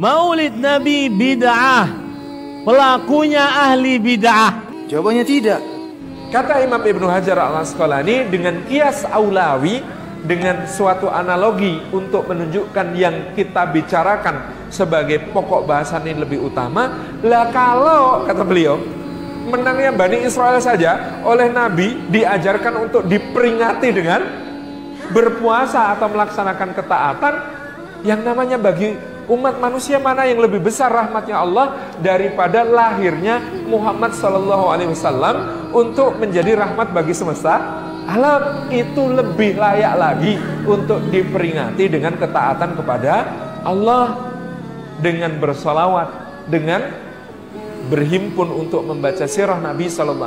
Maulid Nabi bid'ah, pelakunya ahli bid'ah? Jawabannya tidak. Kata Imam Ibnu Hajar al-Asqalani, dengan qiyas aulawi, dengan suatu analogi untuk menunjukkan yang kita bicarakan sebagai pokok bahasan ini lebih utama. Lah kalau, kata beliau, menangnya Bani Israel saja oleh Nabi diajarkan untuk diperingati dengan berpuasa atau melaksanakan ketaatan, yang namanya bagi umat manusia mana yang lebih besar rahmatnya Allah daripada lahirnya Muhammad SAW untuk menjadi rahmat bagi semesta alam. Itu lebih layak lagi untuk diperingati dengan ketaatan kepada Allah, dengan bersolawat, dengan berhimpun untuk membaca sirah Nabi SAW.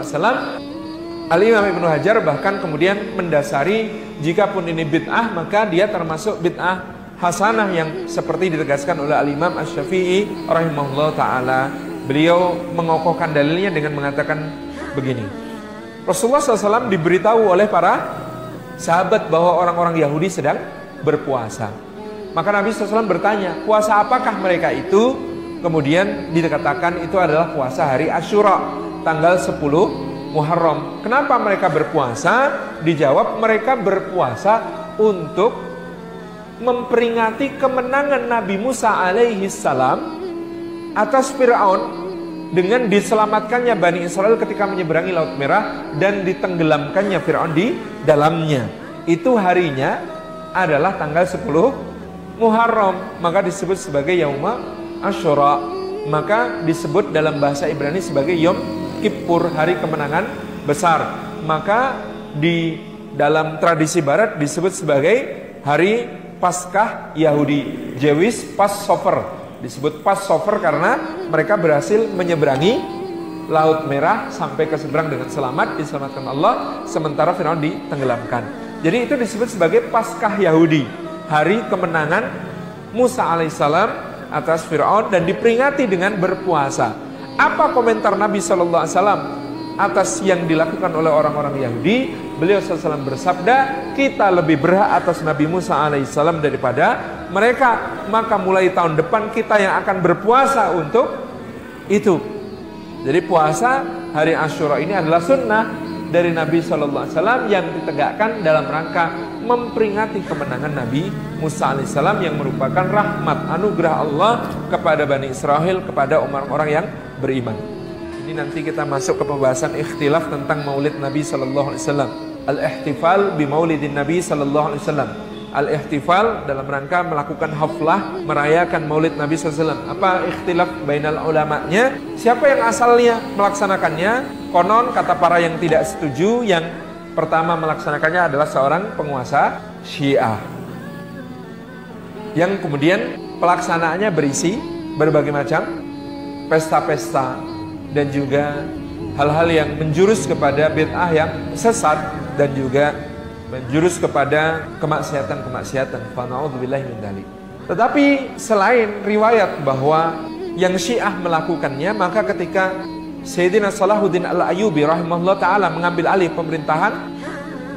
Al-Imam Ibnu Hajar bahkan kemudian mendasari, jikapun ini bid'ah, maka dia termasuk bid'ah hasanah yang seperti ditegaskan oleh Al-Imam Asy-Syafi'i rahimahullah ta'ala. Beliau mengokohkan dalilnya dengan mengatakan begini: Rasulullah SAW diberitahu oleh para sahabat bahwa orang-orang Yahudi sedang berpuasa. Maka Nabi SAW bertanya, puasa apakah mereka itu? Kemudian dikatakan itu adalah puasa hari Asyura, tanggal 10 Muharram. Kenapa mereka berpuasa? Dijawab, mereka berpuasa untuk memperingati kemenangan Nabi Musa alaihi salam atas Fir'aun dengan diselamatkannya Bani Israel ketika menyeberangi Laut Merah dan ditenggelamkannya Fir'aun di dalamnya. Itu harinya adalah tanggal 10 Muharram, maka disebut sebagai Yauma Asyura. Maka disebut dalam bahasa Ibrani sebagai Yom Kippur, hari kemenangan besar. Maka di dalam tradisi barat disebut sebagai hari Paskah Yahudi, Jewish Passover. Disebut Passover karena mereka berhasil menyeberangi Laut Merah sampai ke seberang dengan selamat, diselamatkan Allah, sementara Firaun ditenggelamkan. Jadi itu disebut sebagai Paskah Yahudi, hari kemenangan Musa alaihissalam atas Firaun, dan diperingati dengan berpuasa. Apa komentar Nabi SAW atas yang dilakukan oleh orang-orang Yahudi? Beliau SAW bersabda, kita lebih berhak atas Nabi Musa alaihissalam daripada mereka. Maka mulai tahun depan kita yang akan berpuasa untuk itu. Jadi puasa hari Asyura ini adalah sunnah dari Nabi SAW yang ditegakkan dalam rangka memperingati kemenangan Nabi Musa alaihissalam yang merupakan rahmat anugerah Allah kepada Bani Israel, kepada orang-orang yang beriman. Ini nanti kita masuk ke pembahasan ikhtilaf tentang maulid Nabi SAW. Al-ihtifal bi maulidin Nabi SAW. Al-ihtifal dalam rangka melakukan haflah, merayakan maulid Nabi SAW. Apa ikhtilaf bainal ulama'nya? Siapa yang asalnya melaksanakannya? Konon kata para yang tidak setuju, yang pertama melaksanakannya adalah seorang penguasa Syiah, yang kemudian pelaksanaannya berisi berbagai macam pesta-pesta dan juga hal-hal yang menjurus kepada bid'ah yang sesat dan juga menjurus kepada kemaksiatan-kemaksiatan. Fana'udzubillahi min dzalik. Tetapi selain riwayat bahwa yang Syiah melakukannya, maka ketika Sayyidina Salahuddin Al-Ayyubi rahimahullah ta'ala mengambil alih pemerintahan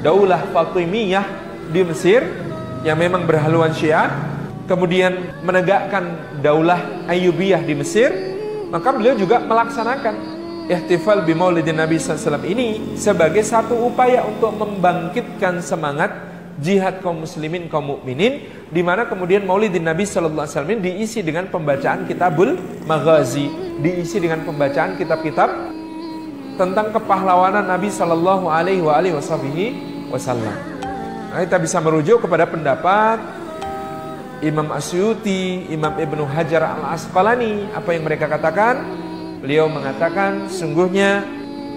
Daulah Fatimiyah di Mesir yang memang berhaluan Syiah, kemudian menegakkan Daulah Ayyubiyah di Mesir, maka beliau juga melaksanakan ihtifal bi maulidin Nabi SAW ini sebagai satu upaya untuk membangkitkan semangat jihad kaum muslimin, kaum mukminin, di mana kemudian maulidin Nabi SAW ini diisi dengan pembacaan kitabul maghazi, diisi dengan pembacaan kitab-kitab tentang kepahlawanan Nabi SAW. Nah, kita bisa merujuk kepada pendapat Imam Asyuti, Imam Ibnu Hajar al-Asqalani. Apa yang mereka katakan? Beliau mengatakan sungguhnya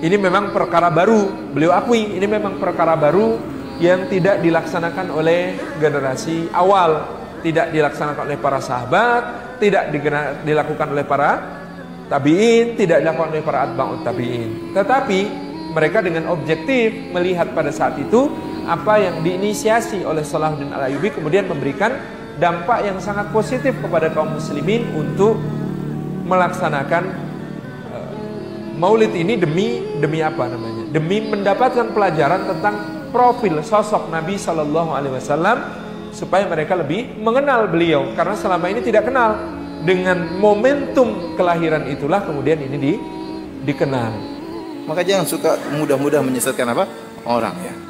ini memang perkara baru. Beliau akui ini memang perkara baru yang tidak dilaksanakan oleh generasi awal, tidak dilaksanakan oleh para sahabat, tidak dilakukan oleh para tabi'in, tidak dilakukan oleh para atba'ut tabi'in. Tetapi mereka dengan objektif melihat pada saat itu apa yang diinisiasi oleh Salahuddin Al-Ayyubi kemudian memberikan dampak yang sangat positif kepada kaum muslimin untuk melaksanakan maulid ini demi apa namanya? Demi mendapatkan pelajaran tentang profil sosok Nabi SAW supaya mereka lebih mengenal beliau, karena selama ini tidak kenal. dengan momentum kelahiran itulah kemudian ini dikenal. Maka jangan suka mudah-mudah menyesatkan apa? Orang ya.